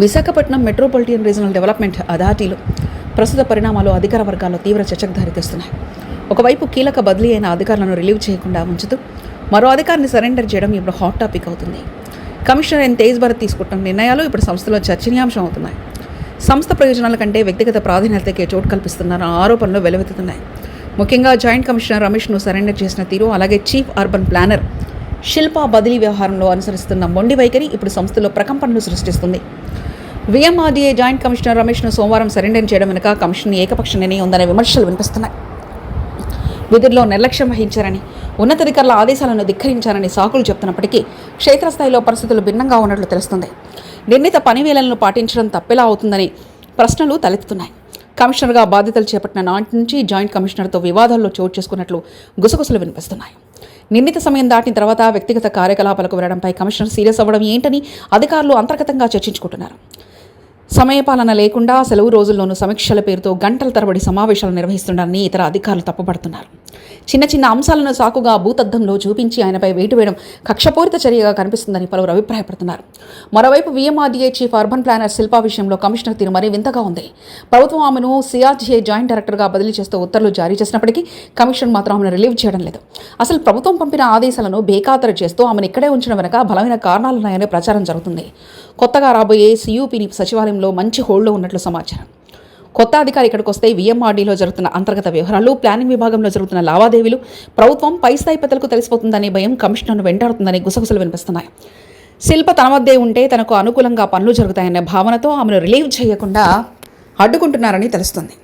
Visakhapatnam metropolitan regional development అథారిటీలో ప్రస్తుత పరిణామాలు అధికార వర్గాల్లో తీవ్ర చర్చకు దారితీస్తున్నాయి. ఒకవైపు కీలక బదిలీ అయిన అధికారులను రిలీవ్ చేయకుండా ఉంచుతూ మరో అధికారిని సరెండర్ చేయడం ఇప్పుడు హాట్ టాపిక్ అవుతుంది. కమిషనర్ ఎన్ తేజ్ భరత్ తీసుకుంటున్న నిర్ణయాలు ఇప్పుడు సంస్థలో చర్చనీయాంశం అవుతున్నాయి. సంస్థ ప్రయోజనాల కంటే వ్యక్తిగత ప్రాధాన్యతకే చోటు కల్పిస్తున్నారన్న ఆరోపణలు వెలువెత్తుతున్నాయి. ముఖ్యంగా జాయింట్ కమిషనర్ రమేష్ను సరెండర్ చేసిన తీరు, అలాగే చీఫ్ అర్బన్ ప్లానర్ శిల్పా బదిలీ వ్యవహారంలో అనుసరిస్తున్న మొండి వైఖరి ఇప్పుడు సంస్థలో ప్రకంపనలు సృష్టిస్తుంది. వీఎంఆర్డీఏ జాయింట్ కమిషనర్ రమేష్ను సోమవారం సరెండర్ చేయడం వెనుక కమిషన్ ఏకపక్ష నిర్ణయం ఉందనే విమర్శలు వినిపిస్తున్నాయి. విధుల్లో నిర్లక్ష్యం వహించారని, ఉన్నతాధికారుల ఆదేశాలను ధిక్కరించారని సాకులు చెప్తున్నప్పటికీ క్షేత్రస్థాయిలో పరిస్థితులు భిన్నంగా ఉన్నట్లు తెలుస్తుంది. నిర్ణీత పనివేళలను పాటించడం తప్పెలా అవుతుందని ప్రశ్నలు తలెత్తుతున్నాయి. కమిషనర్గా బాధ్యతలు చేపట్టిన నాటి నుంచి జాయింట్ కమిషనర్తో వివాదాల్లో చోటు చేసుకున్నట్లు గుసగుసలు వినిపిస్తున్నాయి. నిర్ణీత సమయం దాటిన తర్వాత వ్యక్తిగత కార్యకలాపాలకు వెళ్లడంపై కమిషనర్ సీరియస్ అవ్వడం ఏంటని అధికారులు అంతర్గతంగా చర్చించుకుంటున్నారు. సమయపాలన లేకుండా సెలవు రోజుల్లోనూ సమీక్షల పేరుతో గంటల తరబడి సమావేశాలు నిర్వహిస్తుండని ఇతర అధికారులు తప్పుపడుతున్నారు. చిన్న చిన్న అంశాలను సాకుగా భూతద్దంలో చూపించి ఆయనపై వేటు వేయడం కక్షపూరిత చర్యగా కనిపిస్తుందని పలువురు అభిప్రాయపడుతున్నారు. మరోవైపు VMRDA chief urban planner Shilpa విషయంలో కమిషనర్ తీరు మరీ వింతగా ఉంది. ప్రభుత్వం ఆమెను సిఆర్జీఏ జాయింట్ డైరెక్టర్గా బదిలీ చేస్తూ ఉత్తర్వులు జారీ చేసినప్పటికీ కమిషన్ మాత్రం ఆమెను రిలీవ్ చేయడం లేదు. అసలు ప్రభుత్వం పంపిన ఆదేశాలను బేఖాతరు చేస్తూ ఆమెను ఇక్కడే ఉంచడం వెనక బలమైన కారణాలున్నాయనే ప్రచారం జరుగుతుంది. కొత్తగా రాబోయే సియూపీని సచివాలయంలో మంచి హోల్డ్లో ఉన్నట్లు సమాచారం. కొత్త అధికారి ఇక్కడికి వస్తే వీఎంఆర్డీలో జరుగుతున్న అంతర్గత వ్యవహారాలు, ప్లానింగ్ విభాగంలో జరుగుతున్న లావాదేవీలు ప్రభుత్వం పై స్థాయి పెద్దలకు తెలిసిపోతుందనే భయం కమిషనర్ను వెంటాడుతుందని గుసగుసలు వినిపిస్తున్నాయి. శిల్ప తన వద్దే ఉంటే తనకు అనుకూలంగా పనులు జరుగుతాయనే భావనతో ఆమెను రిలీవ్ చేయకుండా అడ్డుకుంటున్నారని తెలుస్తుంది.